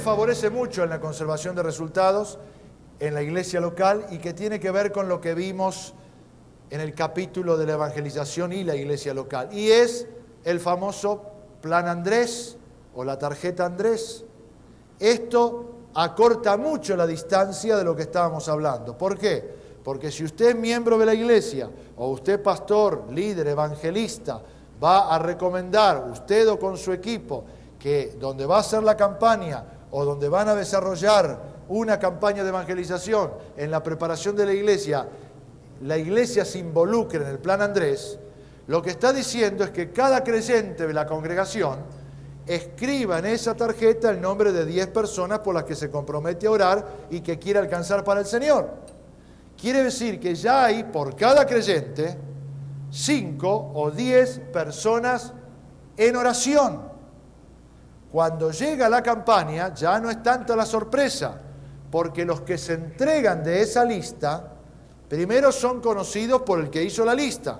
favorece mucho en la conservación de resultados en la iglesia local y que tiene que ver con lo que vimos en el capítulo de la evangelización y la iglesia local. Y es el famoso Plan Andrés o la tarjeta Andrés. Esto acorta mucho la distancia de lo que estábamos hablando. ¿Por qué? Porque si usted es miembro de la iglesia o usted pastor, líder, evangelista, va a recomendar, usted o con su equipo, que donde va a ser la campaña o donde van a desarrollar una campaña de evangelización en la preparación de la iglesia se involucre en el Plan Andrés, lo que está diciendo es que cada creyente de la congregación escriba en esa tarjeta el nombre de 10 personas por las que se compromete a orar y que quiere alcanzar para el Señor. Quiere decir que ya hay por cada creyente 5 o 10 personas en oración. Cuando llega la campaña ya no es tanta la sorpresa, porque los que se entregan de esa lista, primero son conocidos por el que hizo la lista.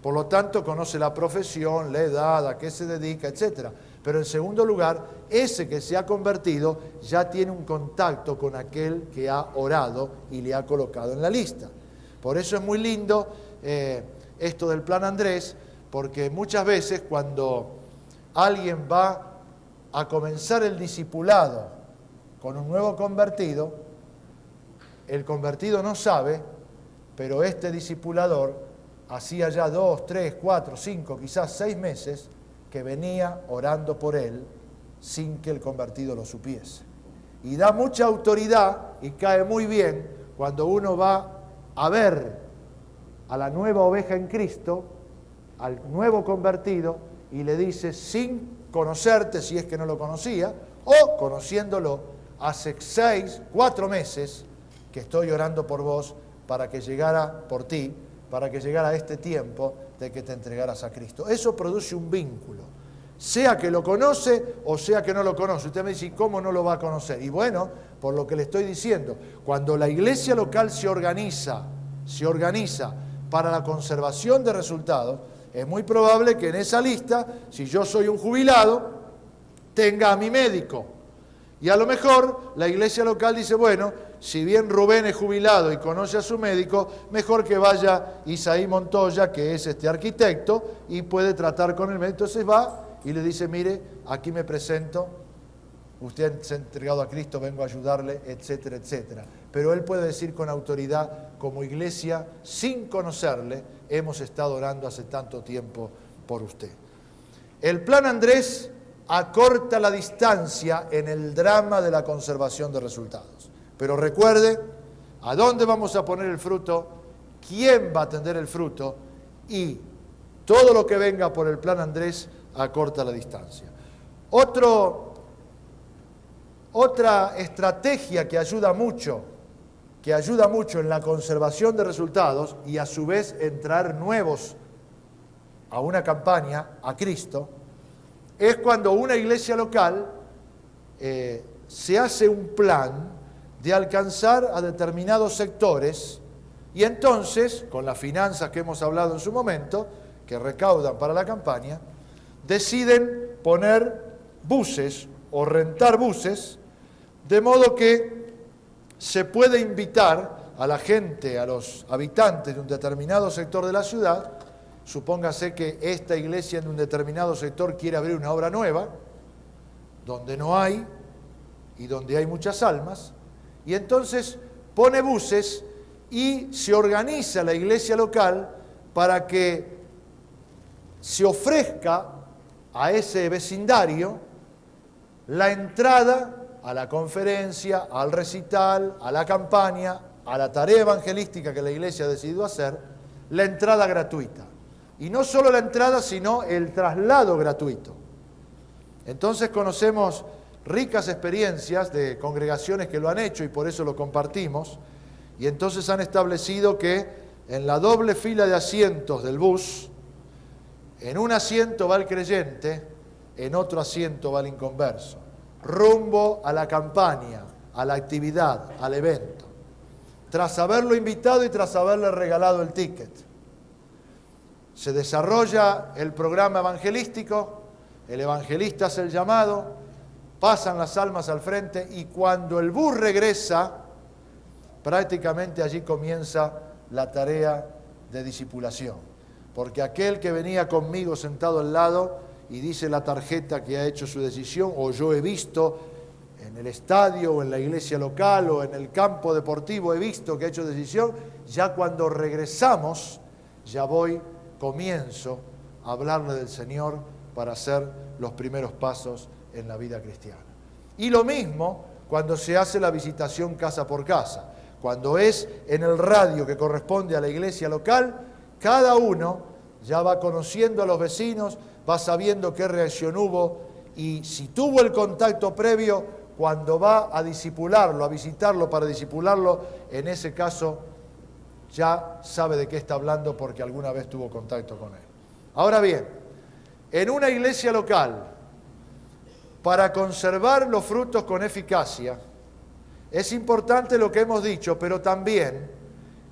Por lo tanto, conoce la profesión, la edad, a qué se dedica, etc. Pero en segundo lugar, ese que se ha convertido ya tiene un contacto con aquel que ha orado y le ha colocado en la lista. Por eso es muy lindo esto del Plan Andrés, porque muchas veces cuando alguien va a comenzar el discipulado con un nuevo convertido, el convertido no sabe, pero este discipulador hacía ya 2, 3, 4, 5, quizás 6 meses que venía orando por él sin que el convertido lo supiese. Y da mucha autoridad y cae muy bien cuando uno va a ver a la nueva oveja en Cristo, al nuevo convertido, y le dice, sin conocerte, si es que no lo conocía, o conociéndolo, hace 6, 4 meses que estoy orando por vos para que llegara por ti, para que llegara este tiempo de que te entregaras a Cristo. Eso produce un vínculo, sea que lo conoce o sea que no lo conoce. Usted me dice, ¿y cómo no lo va a conocer? Y bueno, por lo que le estoy diciendo, cuando la iglesia local se organiza para la conservación de resultados, es muy probable que en esa lista, si yo soy un jubilado, tenga a mi médico. Y a lo mejor la iglesia local dice, bueno, si bien Rubén es jubilado y conoce a su médico, mejor que vaya Isaí Montoya, que es este arquitecto, y puede tratar con el médico. Entonces va y le dice, mire, aquí me presento, usted se ha entregado a Cristo, vengo a ayudarle, etcétera, etcétera. Pero él puede decir con autoridad, como iglesia, sin conocerle, hemos estado orando hace tanto tiempo por usted. El Plan Andrés acorta la distancia en el drama de la conservación de resultados. Pero recuerde, ¿a dónde vamos a poner el fruto? ¿Quién va a tender el fruto? Y todo lo que venga por el Plan Andrés acorta la distancia. Otra estrategia que ayuda mucho en la conservación de resultados y a su vez en traer nuevos a una campaña, a Cristo, es cuando una iglesia local se hace un plan de alcanzar a determinados sectores y entonces, con las finanzas que hemos hablado en su momento, que recaudan para la campaña, deciden poner buses o rentar buses, de modo que se puede invitar a la gente, a los habitantes de un determinado sector de la ciudad. Supóngase que esta iglesia en un determinado sector quiere abrir una obra nueva, donde no hay y donde hay muchas almas, y entonces pone buses y se organiza la iglesia local para que se ofrezca a ese vecindario la entrada a la conferencia, al recital, a la campaña, a la tarea evangelística que la iglesia ha decidido hacer, la entrada gratuita. Y no solo la entrada, sino el traslado gratuito. Entonces conocemos ricas experiencias de congregaciones que lo han hecho y por eso lo compartimos. Y entonces han establecido que en la doble fila de asientos del bus, en un asiento va el creyente, en otro asiento va el inconverso, rumbo a la campaña, a la actividad, al evento, tras haberlo invitado y tras haberle regalado el ticket. Se desarrolla el programa evangelístico, el evangelista hace el llamado, pasan las almas al frente y cuando el bus regresa, prácticamente allí comienza la tarea de discipulación. Porque aquel que venía conmigo sentado al lado y dice la tarjeta que ha hecho su decisión, o yo he visto en el estadio o en la iglesia local o en el campo deportivo, he visto que ha hecho decisión, ya cuando regresamos, comienzo a hablarle del Señor para hacer los primeros pasos en la vida cristiana. Y lo mismo cuando se hace la visitación casa por casa. Cuando es en el radio que corresponde a la iglesia local, cada uno ya va conociendo a los vecinos, va sabiendo qué reacción hubo y si tuvo el contacto previo, cuando va a discipularlo, a visitarlo para discipularlo, en ese caso ya sabe de qué está hablando porque alguna vez tuvo contacto con él. Ahora bien, en una iglesia local, para conservar los frutos con eficacia, es importante lo que hemos dicho, pero también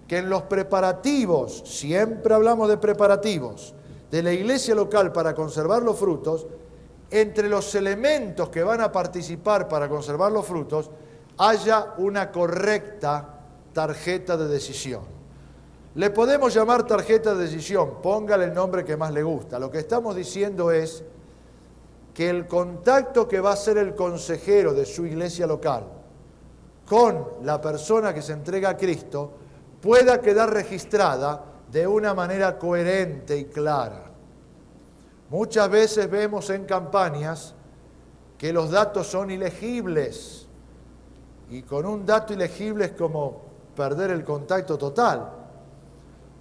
que en los preparativos, siempre hablamos de preparativos, de la iglesia local para conservar los frutos, entre los elementos que van a participar para conservar los frutos, haya una correcta tarjeta de decisión. Le podemos llamar tarjeta de decisión, póngale el nombre que más le gusta. Lo que estamos diciendo es que el contacto que va a hacer el consejero de su iglesia local con la persona que se entrega a Cristo pueda quedar registrada de una manera coherente y clara. Muchas veces vemos en campañas que los datos son ilegibles y con un dato ilegible es como perder el contacto total.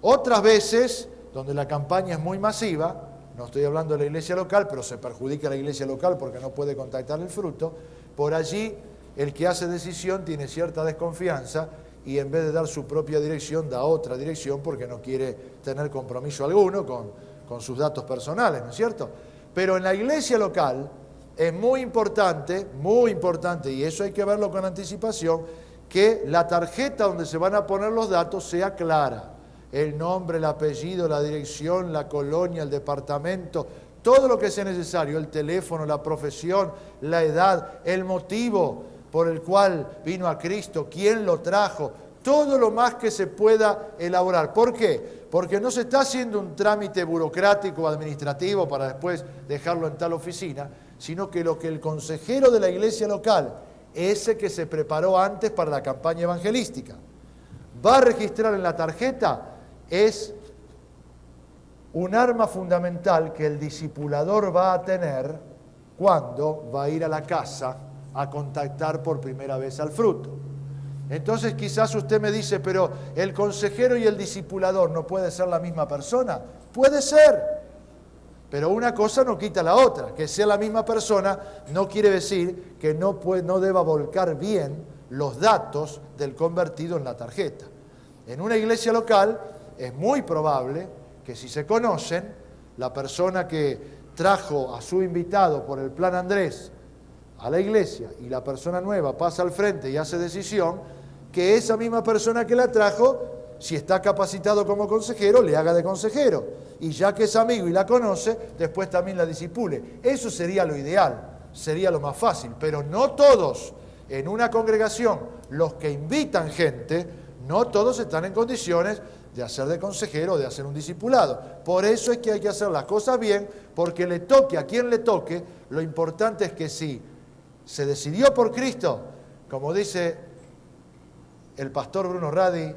Otras veces, donde la campaña es muy masiva, no estoy hablando de la iglesia local, pero se perjudica a la iglesia local porque no puede contactar el fruto, por allí el que hace decisión tiene cierta desconfianza y en vez de dar su propia dirección, da otra dirección porque no quiere tener compromiso alguno con sus datos personales, ¿no es cierto? Pero en la iglesia local es muy importante, y eso hay que verlo con anticipación, que la tarjeta donde se van a poner los datos sea clara. El nombre, el apellido, la dirección, la colonia, el departamento, todo lo que sea necesario, el teléfono, la profesión, la edad, el motivo por el cual vino a Cristo, quién lo trajo, todo lo más que se pueda elaborar. ¿Por qué? Porque no se está haciendo un trámite burocrático o administrativo para después dejarlo en tal oficina, sino que lo que el consejero de la iglesia local, ese que se preparó antes para la campaña evangelística, va a registrar en la tarjeta, es un arma fundamental que el discipulador va a tener cuando va a ir a la casa a contactar por primera vez al fruto. Entonces quizás usted me dice, pero el consejero y el discipulador no puede ser la misma persona. Puede ser, pero una cosa no quita la otra. Que sea la misma persona no quiere decir que no deba volcar bien los datos del convertido en la tarjeta. En una iglesia local es muy probable que si se conocen, la persona que trajo a su invitado por el plan Andrés a la iglesia y la persona nueva pasa al frente y hace decisión, que esa misma persona que la trajo, si está capacitado como consejero, le haga de consejero. Y ya que es amigo y la conoce, después también la disipule. Eso sería lo ideal, sería lo más fácil. Pero no todos en una congregación, los que invitan gente, no todos están en condiciones de hacer de consejero, de hacer un discipulado. Por eso es que hay que hacer las cosas bien, porque le toque a quien le toque, lo importante es que si se decidió por Cristo, como dice el pastor Bruno Radi,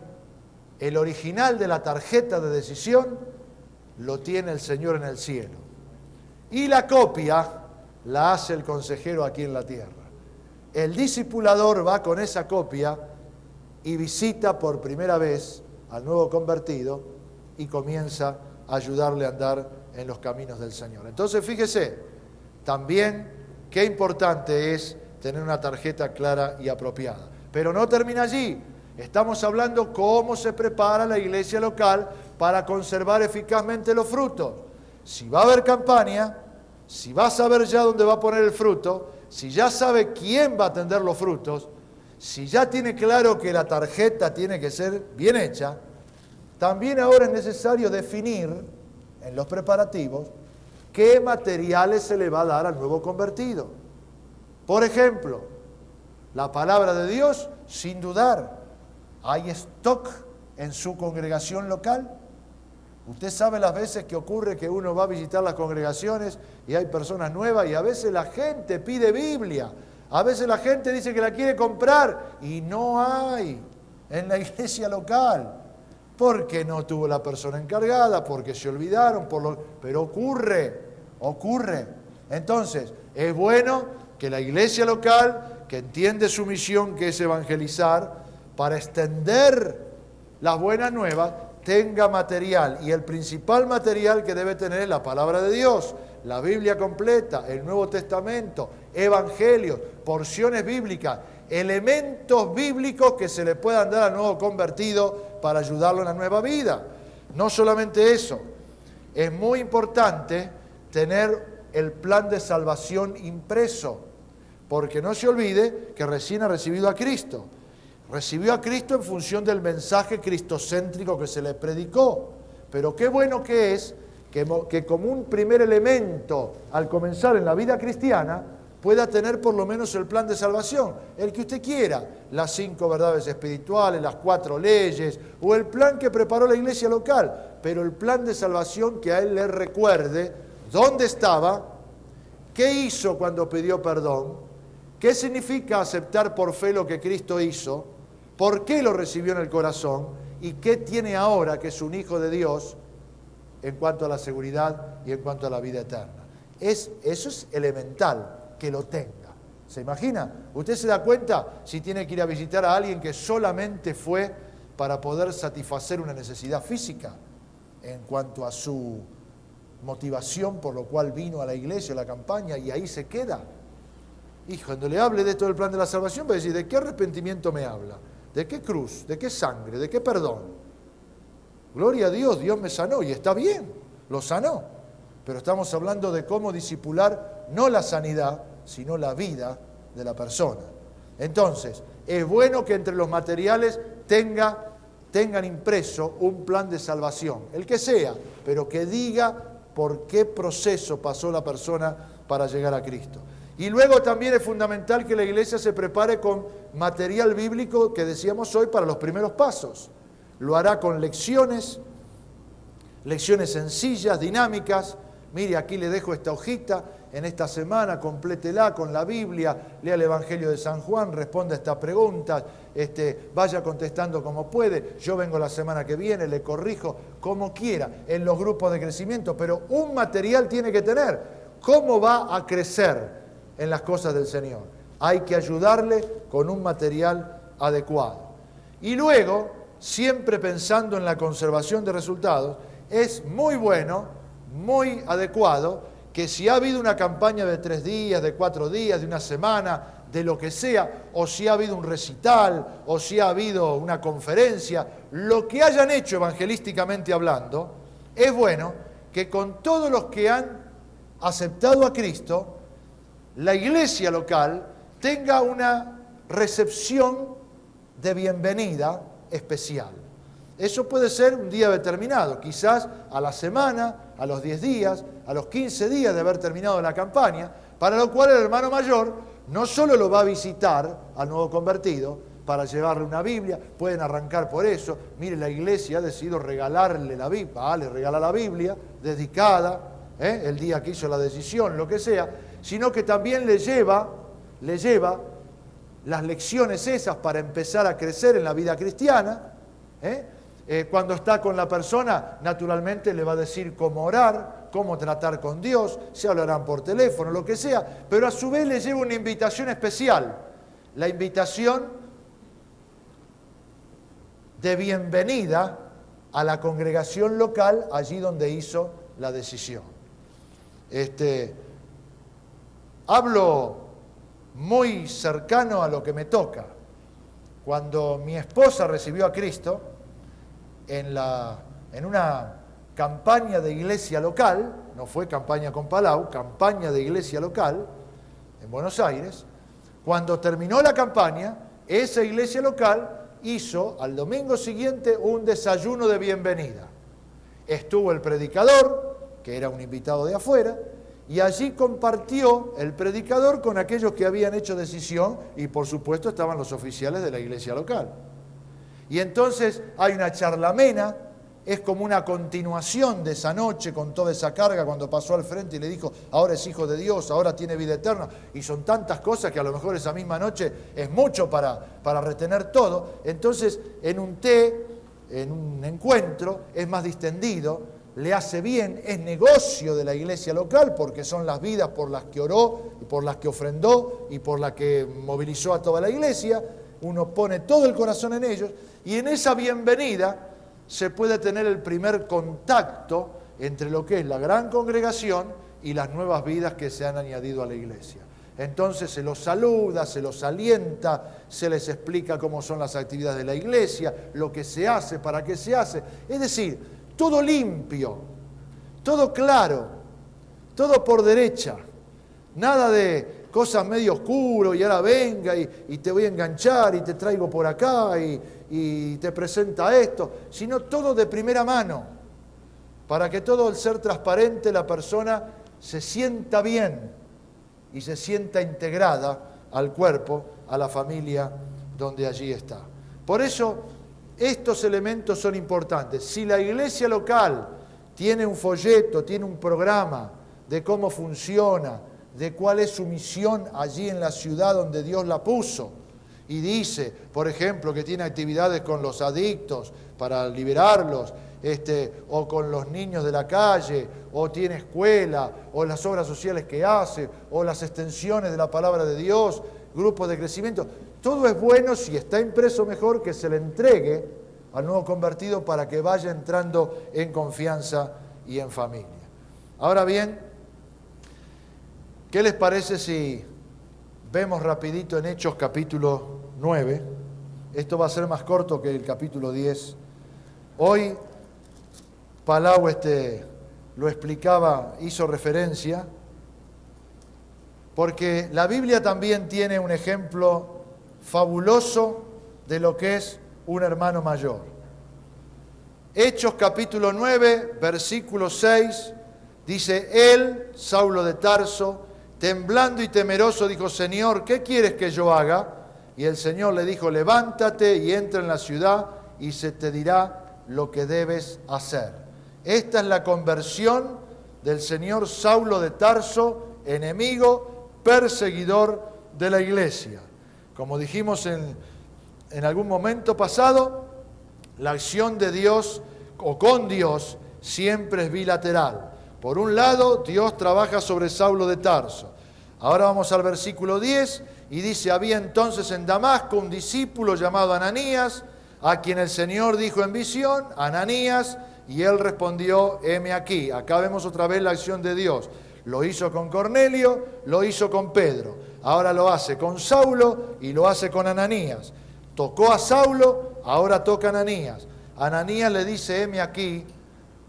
el original de la tarjeta de decisión lo tiene el Señor en el cielo. Y la copia la hace el consejero aquí en la tierra. El discipulador va con esa copia y visita por primera vez al nuevo convertido y comienza a ayudarle a andar en los caminos del Señor. Entonces, fíjese, también qué importante es tener una tarjeta clara y apropiada. Pero no termina allí. Estamos hablando cómo se prepara la iglesia local para conservar eficazmente los frutos. Si va a haber campaña, si va a saber ya dónde va a poner el fruto, si ya sabe quién va a atender los frutos, si ya tiene claro que la tarjeta tiene que ser bien hecha, también ahora es necesario definir en los preparativos qué materiales se le va a dar al nuevo convertido. Por ejemplo, la palabra de Dios, sin dudar. ¿Hay stock en su congregación local? Usted sabe las veces que ocurre que uno va a visitar las congregaciones y hay personas nuevas y a veces la gente pide Biblia. A veces la gente dice que la quiere comprar y no hay en la iglesia local. Porque no tuvo la persona encargada, porque se olvidaron, pero ocurre. Entonces, es bueno que la iglesia local, que entiende su misión, que es evangelizar, para extender las buenas nuevas, tenga material. Y el principal material que debe tener es la palabra de Dios, la Biblia completa, el Nuevo Testamento, evangelios, porciones bíblicas, elementos bíblicos que se le puedan dar al nuevo convertido para ayudarlo en la nueva vida. No solamente eso, es muy importante tener el plan de salvación impreso, porque no se olvide que recién ha recibido a Cristo. Recibió a Cristo en función del mensaje cristocéntrico que se le predicó. Pero qué bueno que es que como un primer elemento al comenzar en la vida cristiana pueda tener por lo menos el plan de salvación, el que usted quiera, las 5 verdades espirituales, las 4 leyes, o el plan que preparó la iglesia local, pero el plan de salvación que a él le recuerde dónde estaba, qué hizo cuando pidió perdón, qué significa aceptar por fe lo que Cristo hizo, por qué lo recibió en el corazón y qué tiene ahora que es un hijo de Dios en cuanto a la seguridad y en cuanto a la vida eterna. Eso es elemental, que lo tenga. ¿Se imagina? Usted se da cuenta si tiene que ir a visitar a alguien que solamente fue para poder satisfacer una necesidad física en cuanto a su motivación por lo cual vino a la iglesia, a la campaña, y ahí se queda. Y cuando le hable de esto del plan de la salvación, va a decir, ¿de qué arrepentimiento me habla? ¿De qué cruz? ¿De qué sangre? ¿De qué perdón? Gloria a Dios, Dios me sanó, y está bien, lo sanó. Pero estamos hablando de cómo disipular no la sanidad, sino la vida de la persona. Entonces, es bueno que entre los materiales tengan impreso un plan de salvación, el que sea, pero que diga por qué proceso pasó la persona para llegar a Cristo. Y luego también es fundamental que la iglesia se prepare con material bíblico que decíamos hoy para los primeros pasos. Lo hará con lecciones sencillas, dinámicas. Mire, aquí le dejo esta hojita, en esta semana complétela con la Biblia, lea el Evangelio de San Juan, responda a estas preguntas, vaya contestando como puede, yo vengo la semana que viene, le corrijo como quiera, en los grupos de crecimiento, pero un material tiene que tener. ¿Cómo va a crecer en las cosas del Señor? Hay que ayudarle con un material adecuado. Y luego, siempre pensando en la conservación de resultados, es muy bueno, muy adecuado, que si ha habido una campaña de 3 días, de 4 días, de una semana, de lo que sea, o si ha habido un recital, o si ha habido una conferencia, lo que hayan hecho evangelísticamente hablando, es bueno que con todos los que han aceptado a Cristo, la iglesia local tenga una recepción de bienvenida especial. Eso puede ser un día determinado, quizás a la semana, a los 10 días, a los 15 días de haber terminado la campaña, para lo cual el hermano mayor no solo lo va a visitar al nuevo convertido para llevarle una Biblia, pueden arrancar por eso. Mire, la iglesia ha decidido regalarle la Biblia, le regala la Biblia dedicada, el día que hizo la decisión, lo que sea, sino que también le lleva las lecciones esas para empezar a crecer en la vida cristiana. Cuando está con la persona, naturalmente le va a decir cómo orar, cómo tratar con Dios, se hablarán por teléfono, lo que sea, pero a su vez le lleva una invitación especial, la invitación de bienvenida a la congregación local, allí donde hizo la decisión. Hablo muy cercano a lo que me toca. Cuando mi esposa recibió a Cristo, en una campaña de iglesia local, no fue campaña con Palau, campaña de iglesia local en Buenos Aires, cuando terminó la campaña, esa iglesia local hizo al domingo siguiente un desayuno de bienvenida. Estuvo el predicador, que era un invitado de afuera, y allí compartió el predicador con aquellos que habían hecho decisión y por supuesto estaban los oficiales de la iglesia local. Y entonces hay una charla amena, es como una continuación de esa noche con toda esa carga cuando pasó al frente y le dijo, ahora es hijo de Dios, ahora tiene vida eterna. Y son tantas cosas que a lo mejor esa misma noche es mucho para retener todo. Entonces en un en un encuentro, es más distendido, le hace bien, es negocio de la iglesia local porque son las vidas por las que oró, y por las que ofrendó y por las que movilizó a toda la iglesia. Uno pone todo el corazón en ellos y en esa bienvenida se puede tener el primer contacto entre lo que es la gran congregación y las nuevas vidas que se han añadido a la iglesia. Entonces se los saluda, se los alienta, se les explica cómo son las actividades de la iglesia, lo que se hace, para qué se hace. Es decir, todo limpio, todo claro, todo por derecha. Nada de cosas medio oscuro y ahora venga y te voy a enganchar y te traigo por acá y te presenta esto, sino todo de primera mano, para que todo al ser transparente la persona se sienta bien y se sienta integrada al cuerpo, a la familia donde allí está. Por eso, estos elementos son importantes. Si la iglesia local tiene un folleto, tiene un programa de cómo funciona, de cuál es su misión allí en la ciudad donde Dios la puso, y dice, por ejemplo, que tiene actividades con los adictos para liberarlos, o con los niños de la calle, o tiene escuela, o las obras sociales que hace, o las extensiones de la palabra de Dios, grupos de crecimiento. Todo es bueno, si está impreso mejor que se le entregue al nuevo convertido para que vaya entrando en confianza y en familia. Ahora bien, ¿qué les parece si vemos rapidito en Hechos capítulo 9? Esto va a ser más corto que el capítulo 10. Hoy Palau lo explicaba, hizo referencia, porque la Biblia también tiene un ejemplo fabuloso de lo que es un hermano mayor. Hechos capítulo 9, versículo 6, dice, él, Saulo de Tarso, temblando y temeroso, dijo, Señor, ¿qué quieres que yo haga? Y el Señor le dijo, levántate y entra en la ciudad y se te dirá lo que debes hacer. Esta es la conversión del señor Saulo de Tarso, enemigo, perseguidor de la iglesia. Como dijimos en algún momento pasado, la acción de Dios o con Dios siempre es bilateral. Por un lado, Dios trabaja sobre Saulo de Tarso. Ahora vamos al versículo 10 y dice, había entonces en Damasco un discípulo llamado Ananías, a quien el Señor dijo en visión, Ananías, y él respondió, heme aquí. Acá vemos otra vez la acción de Dios. Lo hizo con Cornelio, lo hizo con Pedro. Ahora lo hace con Saulo y lo hace con Ananías. Tocó a Saulo, ahora toca a Ananías. Ananías le dice, heme aquí,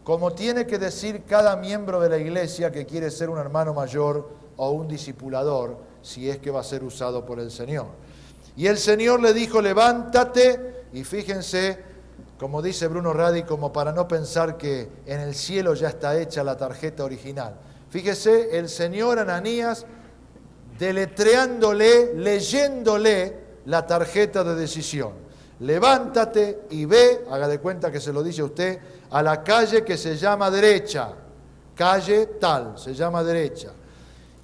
como tiene que decir cada miembro de la iglesia que quiere ser un hermano mayor o un discipulador, si es que va a ser usado por el Señor. Y el Señor le dijo, levántate, y fíjense, como dice Bruno Radi, como para no pensar que en el cielo ya está hecha la tarjeta original. Fíjese, el Señor Ananías deletreándole, leyéndole la tarjeta de decisión. Levántate y ve, haga de cuenta que se lo dice a usted, a la calle que se llama derecha. Calle tal, se llama derecha.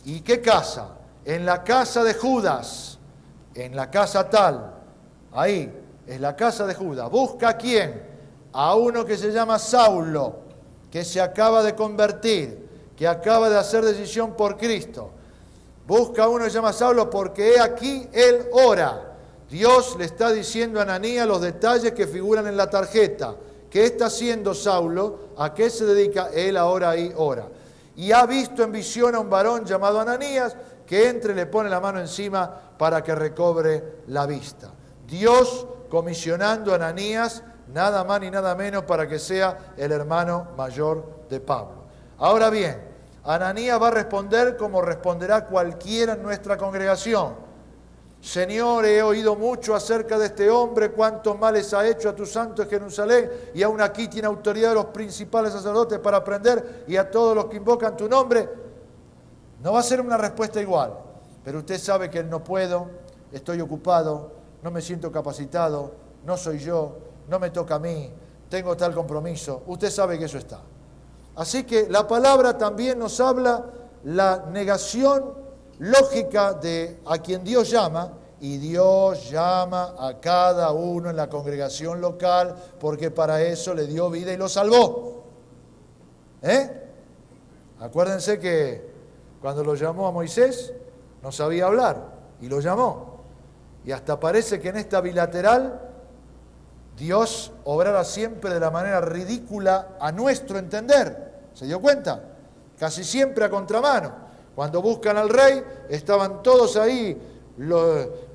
¿Y qué casa? En la casa de Judas, en la casa tal, ahí. Es la casa de Judas. ¿Busca a quién? A uno que se llama Saulo, que se acaba de convertir, que acaba de hacer decisión por Cristo. Busca a uno que se llama Saulo porque he aquí, él ora. Dios le está diciendo a Ananías los detalles que figuran en la tarjeta. ¿Qué está haciendo Saulo? ¿A qué se dedica? Él ahora ahí ora. Y ha visto en visión a un varón llamado Ananías que entre y le pone la mano encima para que recobre la vista. Dios comisionando a Ananías, nada más ni nada menos para que sea el hermano mayor de Pablo. Ahora bien, Ananías va a responder como responderá cualquiera en nuestra congregación. Señor, he oído mucho acerca de este hombre, cuántos males ha hecho a tu santo en Jerusalén, y aún aquí tiene autoridad de los principales sacerdotes para prender y a todos los que invocan tu nombre. No va a ser una respuesta igual, pero usted sabe que no puedo, estoy ocupado, no me siento capacitado, no soy yo, no me toca a mí, tengo tal compromiso. Usted sabe que eso está. Así que la palabra también nos habla la negación lógica de a quien Dios llama, y Dios llama a cada uno en la congregación local porque para eso le dio vida y lo salvó. Acuérdense que cuando lo llamó a Moisés no sabía hablar y lo llamó. Y hasta parece que en esta bilateral Dios obrara siempre de la manera ridícula a nuestro entender. ¿Se dio cuenta? Casi siempre a contramano. Cuando buscan al rey, estaban todos ahí,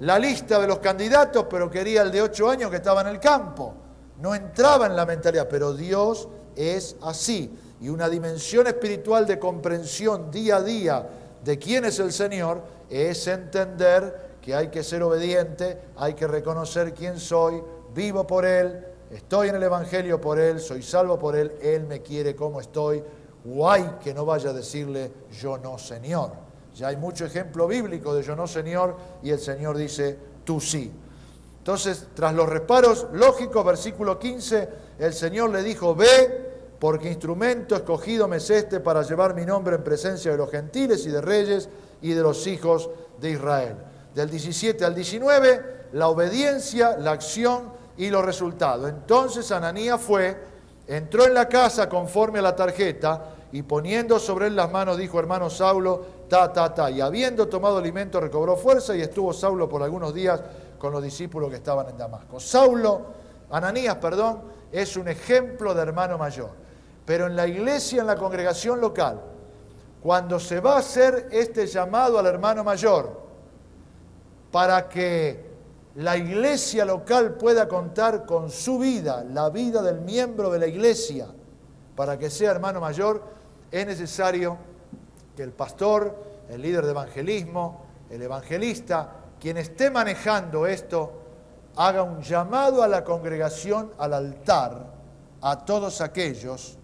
la lista de los candidatos, pero quería el de 8 años que estaba en el campo. No entraba en la mentalidad, pero Dios es así. Y una dimensión espiritual de comprensión día a día de quién es el Señor es entender que hay que ser obediente, hay que reconocer quién soy, vivo por Él, estoy en el Evangelio por Él, soy salvo por Él, Él me quiere como estoy. Guay que no vaya a decirle yo no, Señor. Ya hay mucho ejemplo bíblico de yo no, Señor, y el Señor dice tú sí. Entonces, tras los reparos lógicos, versículo 15, el Señor le dijo, ve, porque instrumento escogido me es este para llevar mi nombre en presencia de los gentiles y de reyes y de los hijos de Israel. Del 17 al 19, la obediencia, la acción y los resultados. Entonces Ananías fue, entró en la casa conforme a la tarjeta y poniendo sobre él las manos dijo, hermano Saulo, y habiendo tomado alimento recobró fuerza y estuvo Saulo por algunos días con los discípulos que estaban en Damasco. Ananías, es un ejemplo de hermano mayor. Pero en la iglesia, en la congregación local, cuando se va a hacer este llamado al hermano mayor, para que la iglesia local pueda contar con su vida, la vida del miembro de la iglesia, para que sea hermano mayor, es necesario que el pastor, el líder de evangelismo, el evangelista, quien esté manejando esto, haga un llamado a la congregación, al altar, a todos aquellos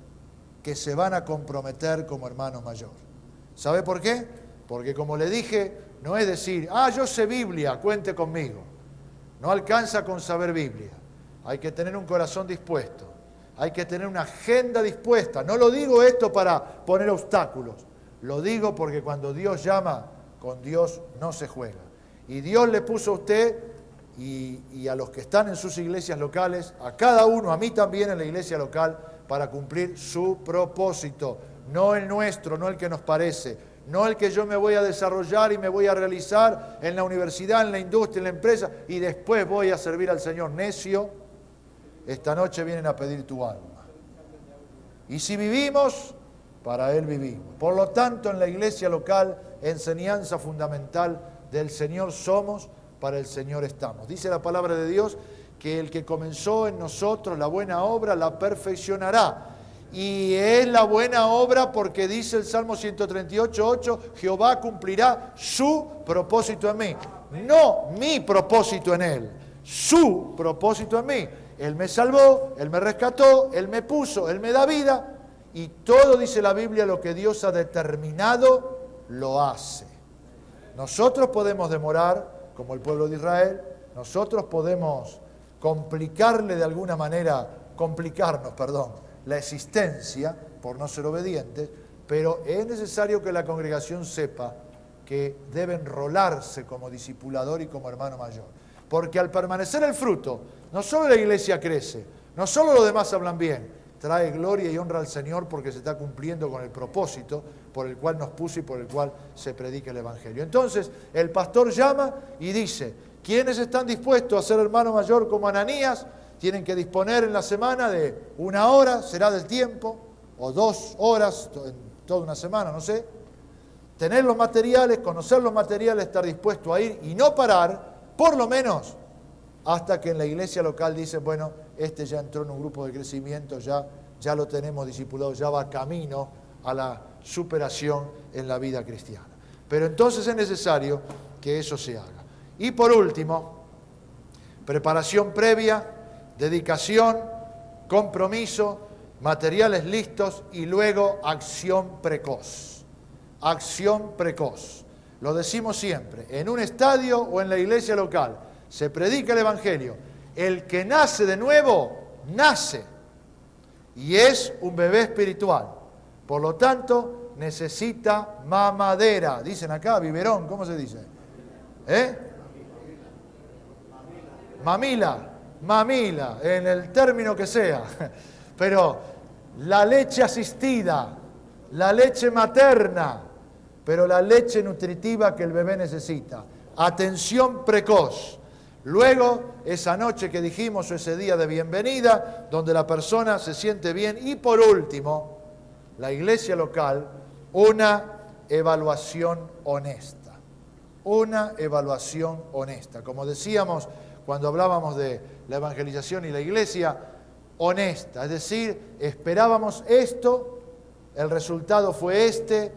que se van a comprometer como hermano mayor. ¿Sabe por qué? Porque como le dije, no es decir, yo sé Biblia, cuente conmigo. No alcanza con saber Biblia. Hay que tener un corazón dispuesto. Hay que tener una agenda dispuesta. No lo digo esto para poner obstáculos. Lo digo porque cuando Dios llama, con Dios no se juega. Y Dios le puso a usted y a los que están en sus iglesias locales, a cada uno, a mí también en la iglesia local, para cumplir su propósito. No el nuestro, no el que nos parece. No el que yo me voy a desarrollar y me voy a realizar en la universidad, en la industria, en la empresa, y después voy a servir al Señor. Necio, esta noche vienen a pedir tu alma. Y si vivimos, para Él vivimos. Por lo tanto, en la iglesia local, enseñanza fundamental del Señor somos, para el Señor estamos. Dice la palabra de Dios que el que comenzó en nosotros la buena obra la perfeccionará. Y es la buena obra porque dice el Salmo 138:8, Jehová cumplirá su propósito en mí. No mi propósito en Él, su propósito en mí. Él me salvó, Él me rescató, Él me puso, Él me da vida. Y todo, dice la Biblia, lo que Dios ha determinado, lo hace. Nosotros podemos demorar, como el pueblo de Israel, nosotros podemos complicarnos, la existencia por no ser obedientes, pero es necesario que la congregación sepa que deben rolarse como discipulador y como hermano mayor. Porque al permanecer el fruto, no solo la iglesia crece, no solo los demás hablan bien, trae gloria y honra al Señor porque se está cumpliendo con el propósito por el cual nos puso y por el cual se predica el Evangelio. Entonces, el pastor llama y dice, ¿quiénes están dispuestos a ser hermano mayor como Ananías? Tienen que disponer en la semana de 1 hora, será del tiempo, o 2 horas, en toda una semana, no sé. Tener los materiales, conocer los materiales, estar dispuesto a ir y no parar, por lo menos, hasta que en la iglesia local dicen, bueno, este ya entró en un grupo de crecimiento, ya lo tenemos discipulado, ya va camino a la superación en la vida cristiana. Pero entonces es necesario que eso se haga. Y por último, preparación previa, dedicación, compromiso, materiales listos y luego acción precoz. acción precoz. Lo decimos siempre, en un estadio o en la iglesia local, se predica el Evangelio. El que nace de nuevo, nace. Y es un bebé espiritual. Por lo tanto, necesita mamadera. Dicen acá, biberón, ¿cómo se dice? Mamila, en el término que sea. Pero la leche asistida, la leche materna, pero la leche nutritiva que el bebé necesita. Atención precoz. Luego, esa noche que dijimos, o ese día de bienvenida, donde la persona se siente bien. Y por último, la iglesia local, una evaluación honesta. Una evaluación honesta. Como decíamos cuando hablábamos de la evangelización y la iglesia, honesta. Es decir, esperábamos esto, el resultado fue este.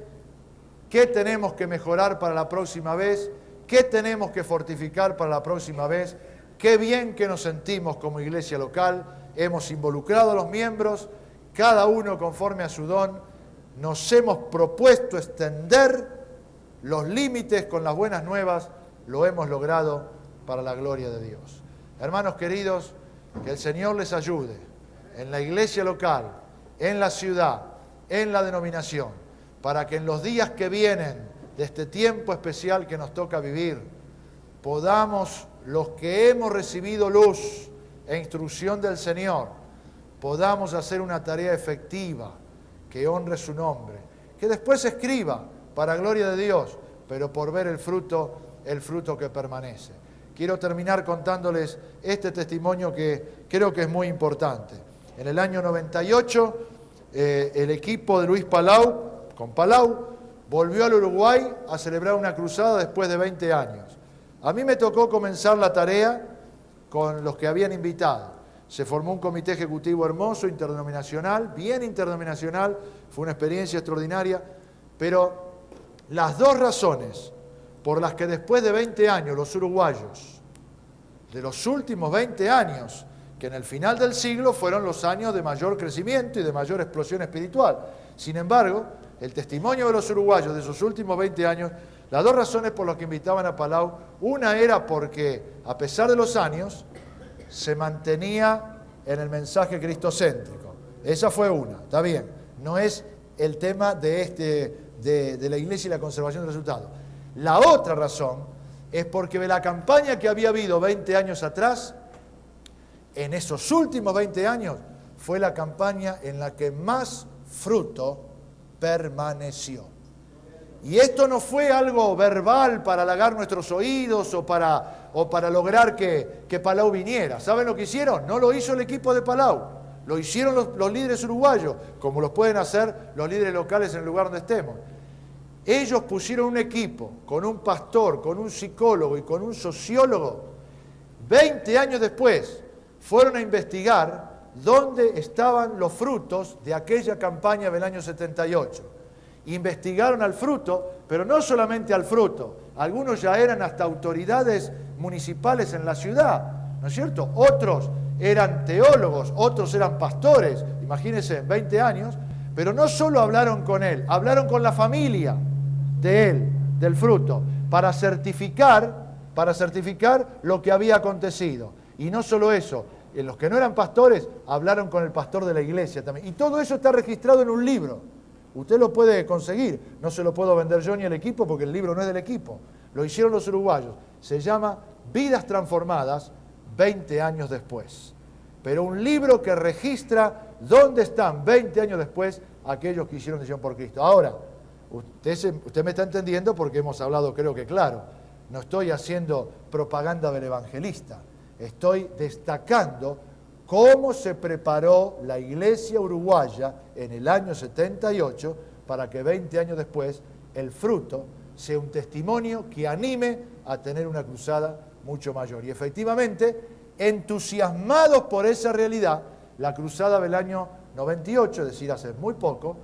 ¿Qué tenemos que mejorar para la próxima vez? ¿Qué tenemos que fortificar para la próxima vez? Qué bien que nos sentimos como iglesia local. Hemos involucrado a los miembros, cada uno conforme a su don. Nos hemos propuesto extender los límites con las buenas nuevas. Lo hemos logrado para la gloria de Dios. Hermanos queridos, que el Señor les ayude en la iglesia local, en la ciudad, en la denominación, para que en los días que vienen de este tiempo especial que nos toca vivir, podamos, los que hemos recibido luz e instrucción del Señor, podamos hacer una tarea efectiva que honre su nombre, que después se escriba para gloria de Dios, pero por ver el fruto que permanece. Quiero terminar contándoles este testimonio que creo que es muy importante. En el año 98, el equipo de Luis Palau, con Palau, volvió al Uruguay a celebrar una cruzada después de 20 años. A mí me tocó comenzar la tarea con los que habían invitado. Se formó un comité ejecutivo hermoso, interdenominacional, bien interdenominacional, fue una experiencia extraordinaria, pero las dos razones por las que después de 20 años los uruguayos, de los últimos 20 años, que en el final del siglo fueron los años de mayor crecimiento y de mayor explosión espiritual. Sin embargo, el testimonio de los uruguayos de esos últimos 20 años, las dos razones por las que invitaban a Palau, una era porque, a pesar de los años, se mantenía en el mensaje cristocéntrico. Esa fue una, está bien. No es el tema de la iglesia y la conservación de resultados. La otra razón es porque de la campaña que había habido 20 años atrás, en esos últimos 20 años, fue la campaña en la que más fruto permaneció. Y esto no fue algo verbal para halagar nuestros oídos o para lograr que Palau viniera. ¿Saben lo que hicieron? No lo hizo el equipo de Palau, lo hicieron los líderes uruguayos, como los pueden hacer los líderes locales en el lugar donde estemos. Ellos pusieron un equipo con un pastor, con un psicólogo y con un sociólogo. 20 años después fueron a investigar dónde estaban los frutos de aquella campaña del año 78. Investigaron al fruto, pero no solamente al fruto. Algunos ya eran hasta autoridades municipales en la ciudad, ¿no es cierto? Otros eran teólogos, otros eran pastores, imagínense, en 20 años. Pero no solo hablaron con él, hablaron con la familia de él, del fruto, para certificar lo que había acontecido. Y no solo eso, en los que no eran pastores, hablaron con el pastor de la iglesia también. Y todo eso está registrado en un libro. Usted lo puede conseguir, no se lo puedo vender yo ni el equipo, porque el libro no es del equipo. Lo hicieron los uruguayos. Se llama Vidas Transformadas 20 años después. Pero un libro que registra dónde están 20 años después aquellos que hicieron decisión por Cristo. Ahora, usted me está entendiendo porque hemos hablado, creo que claro. No estoy haciendo propaganda del evangelista. Estoy destacando cómo se preparó la iglesia uruguaya en el año 78 para que 20 años después el fruto sea un testimonio que anime a tener una cruzada mucho mayor. Y efectivamente, entusiasmados por esa realidad, la cruzada del año 98, es decir, hace muy poco,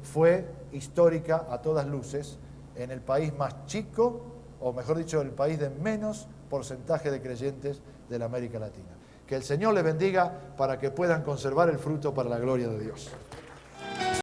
fue histórica a todas luces en el país más chico, o mejor dicho, el país de menos porcentaje de creyentes de la América Latina. Que el Señor les bendiga para que puedan conservar el fruto para la gloria de Dios.